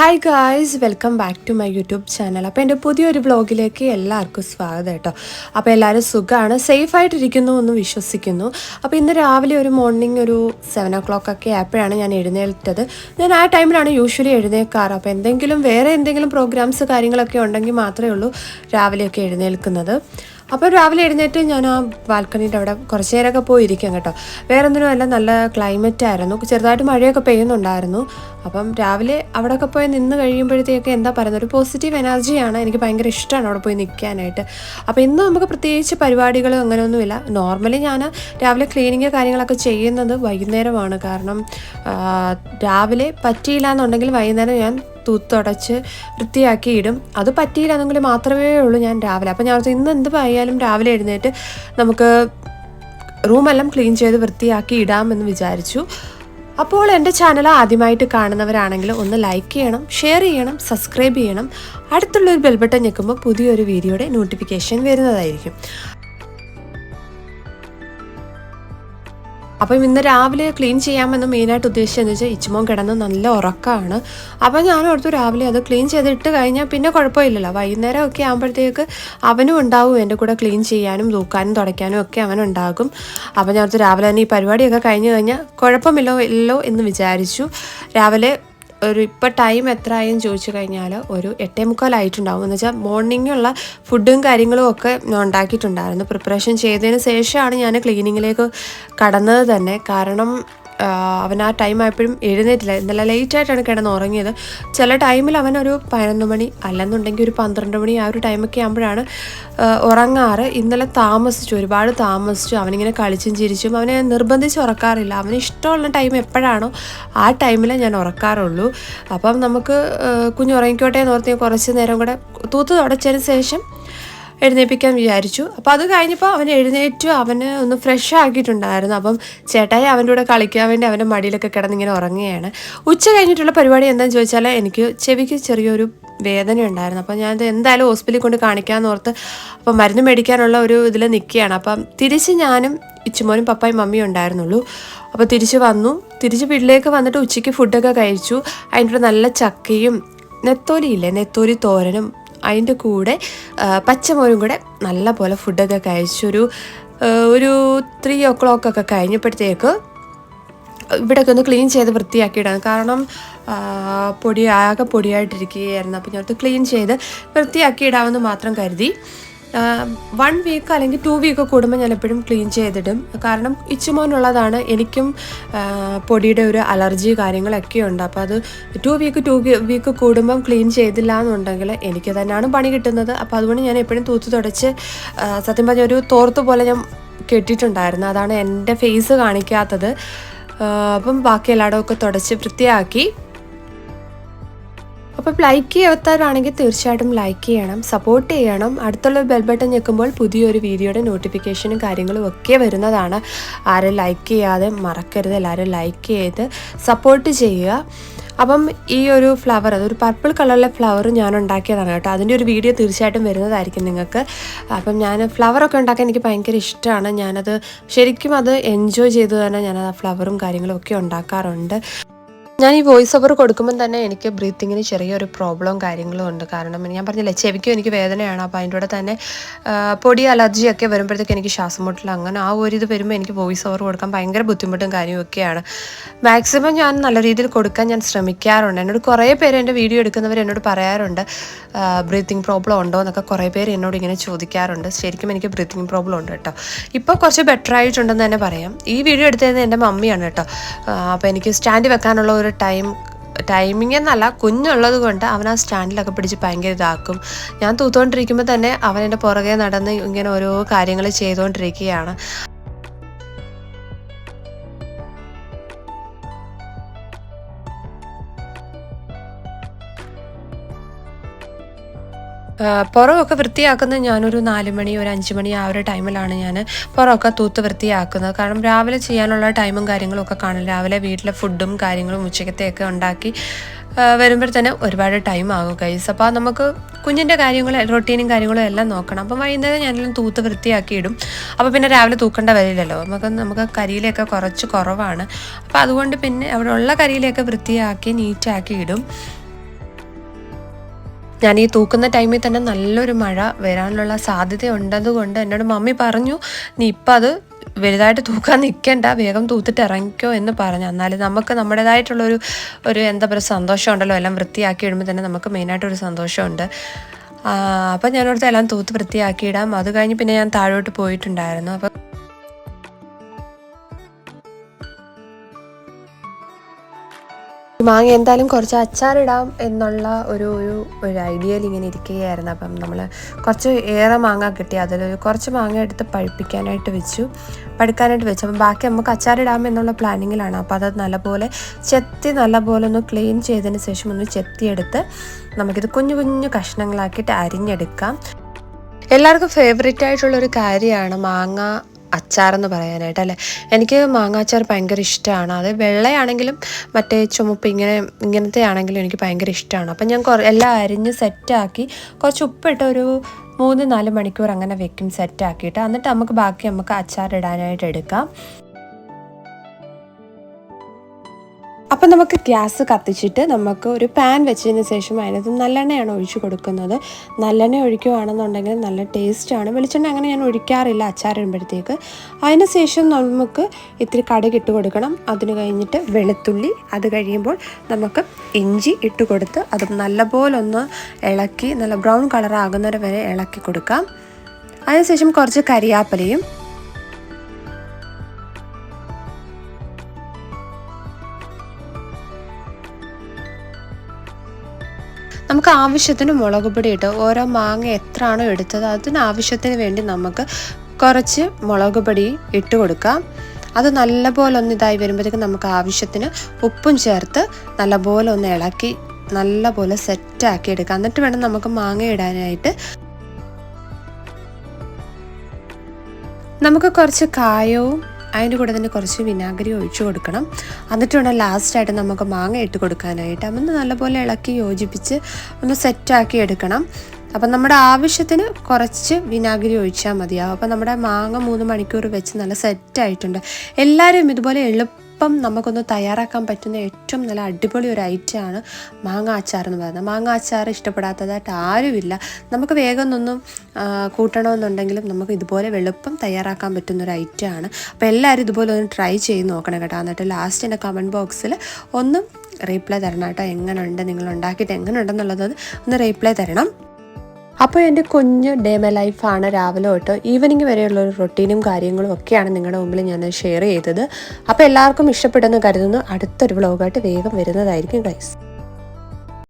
Hi guys, welcome back to my YouTube channel. അപ്പോൾ എൻ്റെ പുതിയൊരു വ്ളോഗിലേക്ക് എല്ലാവർക്കും സ്വാഗതം കേട്ടോ. അപ്പോൾ എല്ലാവരും സുഖമാണ്, സേഫായിട്ടിരിക്കുന്നു എന്ന് വിശ്വസിക്കുന്നു. അപ്പോൾ ഇന്ന് രാവിലെ ഒരു മോർണിംഗ് ഒരു 7 o'clock ഒക്കെ ആയപ്പോഴാണ് ഞാൻ എഴുന്നേൽറ്റത്. ഞാൻ ആ ടൈമിലാണ് യൂഷ്വലി എഴുന്നേൽക്കാറ്. അപ്പോൾ വേറെ എന്തെങ്കിലും പ്രോഗ്രാംസ് കാര്യങ്ങളൊക്കെ ഉണ്ടെങ്കിൽ മാത്രമേ ഉള്ളൂ രാവിലെയൊക്കെ എഴുന്നേൽക്കുന്നത്. അപ്പോൾ രാവിലെ എഴുന്നേറ്റ് ഞാൻ ആ ബാൽക്കണീൻ്റെ അവിടെ കുറച്ച് നേരമൊക്കെ പോയിരിക്കും കേട്ടോ. വേറൊന്നിനുമല്ല, നല്ല ക്ലൈമറ്റ് ആയിരുന്നു, ചെറുതായിട്ട് മഴയൊക്കെ പെയ്യുന്നുണ്ടായിരുന്നു. അപ്പം രാവിലെ അവിടെയൊക്കെ പോയി നിന്ന് കഴിയുമ്പോഴത്തേക്ക് എന്താ പറയുന്നത്, ഒരു പോസിറ്റീവ് എനർജിയാണ്. എനിക്ക് ഭയങ്കര ഇഷ്ടമാണ് അവിടെ പോയി നിൽക്കാനായിട്ട്. അപ്പോൾ ഇന്ന് നമുക്ക് പ്രത്യേകിച്ച് പരിപാടികൾ അങ്ങനെയൊന്നുമില്ല. നോർമലി ഞാൻ രാവിലെ ക്ലീനിങ് കാര്യങ്ങളൊക്കെ ചെയ്യുന്നത് വൈകുന്നേരമാണ്. കാരണം രാവിലെ പറ്റിയില്ല എന്നുണ്ടെങ്കിൽ വൈകുന്നേരം ഞാൻ തൂത്തുടച്ച് വൃത്തിയാക്കി ഇടും. അത് പറ്റിയില്ല എന്നെങ്കിൽ മാത്രമേ ഉള്ളൂ ഞാൻ രാവിലെ. അപ്പോൾ ഞാൻ ഇന്ന് എന്ത് ആയാലും രാവിലെ എഴുന്നേറ്റ് നമുക്ക് റൂമെല്ലാം ക്ലീൻ ചെയ്ത് വൃത്തിയാക്കി ഇടാമെന്ന് വിചാരിച്ചു. അപ്പോൾ എൻ്റെ ചാനൽ ആദ്യമായിട്ട് കാണുന്നവരാണെങ്കിൽ ഒന്ന് ലൈക്ക് ചെയ്യണം, ഷെയർ ചെയ്യണം, സബ്സ്ക്രൈബ് ചെയ്യണം. അടുത്തുള്ളൊരു ബെൽ ബട്ടൺ ഞെക്കുമ്പോൾ പുതിയൊരു വീഡിയോയുടെ നോട്ടിഫിക്കേഷൻ വരുന്നതായിരിക്കും. അപ്പം ഇന്ന് രാവിലെ ക്ലീൻ ചെയ്യാമെന്ന് മെയിനായിട്ട് ഉദ്ദേശിച്ചതെന്ന് വെച്ചാൽ ഇച്ചുമോൻ കിടന്ന് നല്ല ഉറക്കമാണ്. അപ്പോൾ ഞാൻ ഓർത്തു രാവിലെ അത് ക്ലീൻ ചെയ്തിട്ട് കഴിഞ്ഞാൽ പിന്നെ കുഴപ്പമില്ലല്ലോ. വൈകുന്നേരം ഒക്കെ ആകുമ്പോഴത്തേക്ക് അവനും ഉണ്ടാവും എൻ്റെ കൂടെ ക്ലീൻ ചെയ്യാനും തൂക്കാനും തുടയ്ക്കാനും ഒക്കെ അവനുണ്ടാകും. അപ്പോൾ ഞാൻ ഓർത്തു രാവിലെ തന്നെ ഈ പരിപാടിയൊക്കെ കഴിഞ്ഞ് കഴിഞ്ഞാൽ കുഴപ്പമില്ലല്ലോ എന്ന് വിചാരിച്ചു. രാവിലെ ഇപ്പോൾ ടൈം എത്ര ആയെന്ന് ചോദിച്ചു കഴിഞ്ഞാൽ ഒരു 8:45 ആയിട്ടുണ്ടാവും. എന്ന് വെച്ചാൽ മോർണിംഗുള്ള ഫുഡും കാര്യങ്ങളും ഒക്കെ ഞാൻ ഉണ്ടാക്കിയിട്ടുണ്ടായിരുന്നു. പ്രിപ്പറേഷൻ ചെയ്തതിന് ശേഷമാണ് ഞാൻ ക്ലീനിങ്ങിലേക്ക് കടന്നത് തന്നെ. കാരണം അവൻ ആ ടൈം ആയപ്പോഴും എഴുന്നേറ്റില്ല. ഇന്നലെ ലേറ്റായിട്ടാണ് കിടന്ന് ഉറങ്ങിയത്. ചില ടൈമിൽ അവനൊരു 11 മണി അല്ലെന്നുണ്ടെങ്കിൽ ഒരു 12 മണി ആ ഒരു ടൈമൊക്കെ ആകുമ്പോഴാണ് ഉറങ്ങാറ്. ഇന്നലെ ഒരുപാട് താമസിച്ചു. അവനിങ്ങനെ കളിച്ചും ചിരിച്ചും അവനെ നിർബന്ധിച്ച് ഉറക്കാറില്ല. അവന് ഇഷ്ടമുള്ള ടൈം എപ്പോഴാണോ ആ ടൈമിൽ ഞാൻ ഉറക്കാറുള്ളൂ. അപ്പം നമുക്ക് കുഞ്ഞ് ഉറങ്ങിക്കോട്ടെ എന്ന് ഓർത്ത് കുറച്ച് നേരം കൂടെ തൂത്ത് തുടച്ചതിന് ശേഷം എഴുന്നേൽപ്പിക്കാൻ വിചാരിച്ചു. അപ്പോൾ അത് കഴിഞ്ഞപ്പോൾ അവൻ എഴുന്നേറ്റു, അവന് ഒന്ന് ഫ്രഷ് ആക്കിയിട്ടുണ്ടായിരുന്നു. അപ്പം ചേട്ടായി അവൻ്റെ കൂടെ കളിക്കാൻ വേണ്ടി അവൻ്റെ മടിയിലൊക്കെ കിടന്നിങ്ങനെ ഉറങ്ങുകയാണ്. ഉച്ച കഴിഞ്ഞിട്ടുള്ള പരിപാടി എന്താണെന്ന് ചോദിച്ചാൽ എനിക്ക് ചെവിക്ക് ചെറിയൊരു വേദന ഉണ്ടായിരുന്നു. അപ്പം ഞാനത് എന്തായാലും ഹോസ്പിറ്റലിൽ കൊണ്ട് കാണിക്കാമെന്ന് ഓർത്ത് അപ്പം മരുന്ന് മേടിക്കാനുള്ള ഒരു ഇതിൽ നിൽക്കുകയാണ്. അപ്പം തിരിച്ച് ഞാനും ഇച്ചുമോനും പപ്പായും മമ്മിയും ഉണ്ടായിരുന്നുള്ളൂ. അപ്പോൾ തിരിച്ച് വീട്ടിലേക്ക് വന്നിട്ട് ഉച്ചയ്ക്ക് ഫുഡൊക്കെ കഴിച്ചു. അതിൻ്റെ കൂടെ നല്ല ചക്കയും നെത്തോലി തോരനും അതിൻ്റെ കൂടെ പച്ചമോരും കൂടെ നല്ല പോലെ ഫുഡൊക്കെ കഴിച്ചു. ഒരു 3 o'clock ഒക്കെ കഴിഞ്ഞപ്പോഴത്തേക്ക് ഇവിടെയൊക്കെ ഒന്ന് ക്ലീൻ ചെയ്ത് വൃത്തിയാക്കിയിടാണ്. കാരണം ആകെ പൊടിയായിട്ടിരിക്കുകയായിരുന്നു. അപ്പോൾ ഞാൻ ക്ലീൻ ചെയ്ത് വൃത്തിയാക്കിയിടാമെന്ന് മാത്രം കരുതി. 1 week അല്ലെങ്കിൽ 2 week കൂടുമ്പോൾ ഞാൻ എപ്പോഴും ക്ലീൻ ചെയ്തിടും. കാരണം ഇച്ചുമോനുള്ളതാണ്. എനിക്കും പൊടിയുടെ ഒരു അലർജി കാര്യങ്ങളൊക്കെ ഉണ്ട്. അപ്പോൾ അത് 2 week കൂടുമ്പം ക്ലീൻ ചെയ്തില്ല എന്നുണ്ടെങ്കിൽ എനിക്ക് തന്നെയാണ് പണി കിട്ടുന്നത്. അപ്പോൾ അതുകൊണ്ട് ഞാൻ എപ്പോഴും തൂത്ത് തുടച്ച് സത്യം പറഞ്ഞ ഒരു തോർത്ത് പോലെ ഞാൻ കെട്ടിയിട്ടുണ്ടായിരുന്നു. അതാണ് എൻ്റെ ഫേസ് കാണിക്കാത്തത്. അപ്പം ബാക്കി എല്ലായിടമൊക്കെ തുടച്ച് വൃത്തിയാക്കി. അപ്പോൾ ലൈക്ക് ചെയ്യാത്തവരാണെങ്കിൽ തീർച്ചയായിട്ടും ലൈക്ക് ചെയ്യണം, സപ്പോർട്ട് ചെയ്യണം. അടുത്തുള്ള ബെൽ ബട്ടൺ ഞെക്കുമ്പോൾ പുതിയൊരു വീഡിയോയുടെ നോട്ടിഫിക്കേഷനും കാര്യങ്ങളും ഒക്കെ വരുന്നതാണ്. ആരും ലൈക്ക് ചെയ്യാതെ മറക്കരുത്, എല്ലാവരും ലൈക്ക് ചെയ്ത് സപ്പോർട്ട് ചെയ്യുക. അപ്പം ഈ ഒരു ഫ്ലവർ, അതൊരു പർപ്പിൾ കളറിലെ ഫ്ലവർ ഞാൻ ഉണ്ടാക്കിയതാണ് കേട്ടോ. അതിൻ്റെ ഒരു വീഡിയോ തീർച്ചയായിട്ടും വരുന്നതായിരിക്കും നിങ്ങൾക്ക്. അപ്പം ഞാൻ ഫ്ലവറൊക്കെ ഉണ്ടാക്കാൻ എനിക്ക് ഭയങ്കര ഇഷ്ടമാണ്. ഞാനത് ശരിക്കും അത് എൻജോയ് ചെയ്ത് തന്നെ ഞാനത് ആ ഫ്ലവറും കാര്യങ്ങളും ഒക്കെ ഉണ്ടാക്കാറുണ്ട്. ഞാൻ ഈ വോയിസ് ഓവർ കൊടുക്കുമ്പം തന്നെ എനിക്ക് ബ്രീത്തിങ്ങിന് ചെറിയൊരു പ്രോബ്ലവും കാര്യങ്ങളും ഉണ്ട്. കാരണം ഞാൻ പറഞ്ഞില്ലേ, ചെവിക്കും എനിക്ക് വേദനയാണ്. അപ്പോൾ അതിൻ്റെ കൂടെ തന്നെ പൊടി അലർജിയൊക്കെ വരുമ്പോഴത്തേക്ക് എനിക്ക് ശ്വാസം മുട്ടൽ, അങ്ങനെ ആ ഒരു ഇത് വരുമ്പോൾ എനിക്ക് വോയിസ് ഓവർ കൊടുക്കാൻ ഭയങ്കര ബുദ്ധിമുട്ടും കാര്യമൊക്കെയാണ്. മാക്സിമം ഞാൻ നല്ല രീതിയിൽ കൊടുക്കാൻ ഞാൻ ശ്രമിക്കാറുണ്ട്. എന്നോട് കുറേ പേര് എൻ്റെ വീഡിയോ എടുക്കുന്നവർ എന്നോട് പറയാറുണ്ട് ബ്രീത്തിങ് പ്രോബ്ലം ഉണ്ടോ എന്നൊക്കെ കുറേ പേര് എന്നോട് ഇങ്ങനെ ചോദിക്കാറുണ്ട്. ശരിക്കും എനിക്ക് ബ്രീത്തിങ് പ്രോബ്ലം ഉണ്ട് കേട്ടോ. ഇപ്പോൾ കുറച്ച് ബെറ്റർ ആയിട്ടുണ്ടെന്ന് തന്നെ പറയാം. ഈ വീഡിയോ എടുത്തത് എൻ്റെ മമ്മിയാണ് കേട്ടോ. അപ്പോൾ എനിക്ക് സ്റ്റാൻഡ് വെക്കാനുള്ള ഒരു ടൈമിംഗ് എന്നല്ല, കുഞ്ഞുള്ളത് കൊണ്ട് അവൻ ആ സ്റ്റാൻഡിലൊക്കെ പിടിച്ച് ഭയങ്കര ഇതാക്കും. ഞാൻ തൂത്തുകൊണ്ടിരിക്കുമ്പോൾ തന്നെ അവൻ എൻ്റെ പുറകെ നടന്ന് ഇങ്ങനെ ഓരോ കാര്യങ്ങൾ ചെയ്തുകൊണ്ടിരിക്കുകയാണ്. പുറമൊക്കെ വൃത്തിയാക്കുന്നത് ഞാനൊരു 4 മണി ഒരു 5 മണി ആ ഒരു ടൈമിലാണ് ഞാൻ പുറമൊക്കെ തൂത്ത് വൃത്തിയാക്കുന്നത്. കാരണം രാവിലെ ചെയ്യാനുള്ള ടൈമും കാര്യങ്ങളും ഒക്കെ കാണും. രാവിലെ വീട്ടിലെ ഫുഡും കാര്യങ്ങളും ഉച്ചക്കത്തെയൊക്കെ ഉണ്ടാക്കി വരുമ്പോൾ തന്നെ ഒരുപാട് ടൈം ആകും ഗൈസ്. അപ്പോൾ നമുക്ക് കുഞ്ഞിൻ്റെ കാര്യങ്ങളും റൊട്ടീനും കാര്യങ്ങളും എല്ലാം നോക്കണം. അപ്പം വൈകുന്നേരം ഞാനെല്ലാം തൂത്ത് വൃത്തിയാക്കി ഇടും. അപ്പോൾ പിന്നെ രാവിലെ തൂക്കേണ്ട വരില്ലല്ലോ. നമുക്ക് കരിയിലൊക്കെ കുറച്ച് കുറവാണ്. അപ്പോൾ അതുകൊണ്ട് പിന്നെ അവിടെ ഉള്ള കരിയിലൊക്കെ വൃത്തിയാക്കി നീറ്റാക്കി ഇടും. ഞാൻ ഈ തൂക്കുന്ന ടൈമിൽ തന്നെ നല്ലൊരു മഴ വരാനുള്ള സാധ്യത ഉണ്ടതുകൊണ്ട് എന്നോട് മമ്മി പറഞ്ഞു, നീ ഇപ്പം അത് വലുതായിട്ട് തൂക്കാൻ നിൽക്കേണ്ട, വേഗം തൂത്തിട്ട് ഇറങ്ങിക്കോ എന്ന് പറഞ്ഞു. എന്നാലും നമുക്ക് നമ്മുടേതായിട്ടുള്ളൊരു എന്താ പറയുക സന്തോഷം ഉണ്ടല്ലോ, എല്ലാം വൃത്തിയാക്കി ഇടുമ്പോൾ തന്നെ നമുക്ക് മെയിനായിട്ടൊരു സന്തോഷമുണ്ട്. അപ്പം ഞാനോടത്ത് എല്ലാം തൂത്ത് വൃത്തിയാക്കിയിടാം. അത് കഴിഞ്ഞ് പിന്നെ ഞാൻ താഴോട്ട് പോയിട്ടുണ്ടായിരുന്നു. അപ്പം മാങ്ങ എന്തായാലും കുറച്ച് അച്ചാറിടാം എന്നുള്ള ഒരു ഐഡിയയിൽ ഇങ്ങനെ ഇരിക്കുകയായിരുന്നു. അപ്പം നമ്മൾ കുറച്ച് ഏറെ മാങ്ങ കിട്ടി, അതിലൊരു കുറച്ച് മാങ്ങ എടുത്ത് പഴുക്കാനായിട്ട് വെച്ചു. അപ്പം ബാക്കി നമുക്ക് അച്ചാറിടാം എന്നുള്ള പ്ലാനിങ്ങിലാണ്. അപ്പോൾ അത് നല്ലപോലെ നല്ലപോലെ ഒന്ന് ക്ലീൻ ചെയ്തതിന് ശേഷം ഒന്ന് ചെത്തിയെടുത്ത് നമുക്കിത് കുഞ്ഞു കുഞ്ഞു കഷ്ണങ്ങളാക്കിയിട്ട് അരിഞ്ഞെടുക്കാം. എല്ലാവർക്കും ഫേവറേറ്റ് ആയിട്ടുള്ളൊരു കാര്യമാണ് മാങ്ങ അച്ചാറെന്ന് പറയാനായിട്ട് അല്ലേ. എനിക്ക് മാങ്ങാച്ചാർ ഭയങ്കര ഇഷ്ടമാണ്. അത് വെള്ളയാണെങ്കിലും മറ്റേ ചുമപ്പ് ഇങ്ങനത്തെ ആണെങ്കിലും എനിക്ക് ഭയങ്കര ഇഷ്ടമാണ്. അപ്പം ഞാൻ എല്ലാം അരിഞ്ഞ് സെറ്റാക്കി കുറച്ച് ഉപ്പിട്ട് ഒരു 3-4 മണിക്കൂർ അങ്ങനെ വെക്കും സെറ്റാക്കിയിട്ട്. എന്നിട്ട് നമുക്ക് അച്ചാറിടാനായിട്ട് എടുക്കാം. അപ്പം നമുക്ക് ഗ്യാസ് കത്തിച്ചിട്ട് നമുക്ക് ഒരു പാൻ വെച്ചതിന് ശേഷം അതിനകത്ത് നല്ലെണ്ണയാണ് ഒഴിച്ചു കൊടുക്കുന്നത്. നല്ലെണ്ണ ഒഴിക്കുകയാണെന്നുണ്ടെങ്കിൽ നല്ല ടേസ്റ്റാണ്. വെളിച്ചെണ്ണ അങ്ങനെ ഞാൻ ഒഴിക്കാറില്ല അച്ചാറിടുമ്പോഴത്തേക്ക്. അതിന് ശേഷം നമുക്ക് ഇത്തിരി കടുക് ഇട്ട് കൊടുക്കണം. അതിന് കഴിഞ്ഞിട്ട് വെളുത്തുള്ളി, അത് കഴിയുമ്പോൾ നമുക്ക് ഇഞ്ചി ഇട്ട് കൊടുത്ത് അത് നല്ലപോലെ ഒന്ന് ഇളക്കി നല്ല ബ്രൗൺ കളറാകുന്നത് വരെ ഇളക്കി കൊടുക്കാം. അതിനുശേഷം കുറച്ച് കരിയാപ്പലയും നമുക്ക് ആവശ്യത്തിന് മുളക് പൊടി ഇട്ട് ഓരോ മാങ്ങ എത്രയാണോ എടുത്തത് അതിനാവശ്യത്തിന് വേണ്ടി നമുക്ക് കുറച്ച് മുളക് പൊടി ഇട്ട് കൊടുക്കാം. അത് നല്ലപോലെ ഒന്ന് ഇതായി വരുമ്പോഴത്തേക്കും നമുക്ക് ആവശ്യത്തിന് ഉപ്പും ചേർത്ത് നല്ലപോലെ ഒന്ന് ഇളക്കി നല്ലപോലെ സെറ്റാക്കി എടുക്കാം. എന്നിട്ട് വേണം നമുക്ക് മാങ്ങ ഇടാനായിട്ട്. നമുക്ക് കുറച്ച് കായവും അതിൻ്റെ കൂടെ തന്നെ കുറച്ച് വിനാഗിരി ഒഴിച്ചു കൊടുക്കണം. എന്നിട്ട് വേണം ലാസ്റ്റായിട്ട് നമുക്ക് മാങ്ങ ഇട്ട് കൊടുക്കാനായിട്ട്. അപ്പം നല്ലപോലെ ഇളക്കി യോജിപ്പിച്ച് ഒന്ന് സെറ്റാക്കി എടുക്കണം. അപ്പം നമ്മുടെ ആവശ്യത്തിന് കുറച്ച് വിനാഗിരി ഒഴിച്ചാൽ മതിയാവും. അപ്പം നമ്മുടെ മാങ്ങ 3 മണിക്കൂർ വെച്ച് നല്ല സെറ്റായിട്ടുണ്ട്. എല്ലാവരും ഇതുപോലെ നമുക്കൊന്ന് തയ്യാറാക്കാൻ പറ്റുന്ന ഏറ്റവും നല്ല അടിപൊളി ഒരു ഐറ്റമാണ് മാങ്ങ അച്ചാർ എന്ന് പറയുന്നത്. മാങ്ങ അച്ചാർ ഇഷ്ടപ്പെടാത്തതായിട്ട് ആരുമില്ല. നമുക്ക് വേഗം ഒന്നും കൂട്ടണമെന്നുണ്ടെങ്കിലും നമുക്ക് ഇതുപോലെ എളുപ്പം തയ്യാറാക്കാൻ പറ്റുന്നൊരു ഐറ്റമാണ്. അപ്പോൾ എല്ലാവരും ഇതുപോലെ ഒന്ന് ട്രൈ ചെയ്ത് നോക്കണം കേട്ടോ. എന്നിട്ട് ലാസ്റ്റ് എൻ്റെ കമൻറ്റ് ബോക്സിൽ ഒന്ന് റീപ്ലൈ തരണം കേട്ടോ. എങ്ങനെയുണ്ട്, നിങ്ങൾ ഉണ്ടാക്കിയിട്ട് എങ്ങനെയുണ്ടെന്നുള്ളത് ഒന്ന് റീപ്ലൈ തരണം. അപ്പോൾ എൻ്റെ കുഞ്ഞ് ഡേ മൈ ലൈഫാണ്. രാവിലെ തൊട്ട് ഈവനിങ് വരെയുള്ളൊരു റൊട്ടീനും കാര്യങ്ങളും ഒക്കെയാണ് നിങ്ങളുടെ മുമ്പിൽ ഞാൻ ഷെയർ ചെയ്തത്. അപ്പോൾ എല്ലാവർക്കും ഇഷ്ടപ്പെടുമെന്ന് കരുതുന്നു. അടുത്തൊരു വ്ളോഗായിട്ട് വേഗം വരുന്നതായിരിക്കും ഗൈസ്.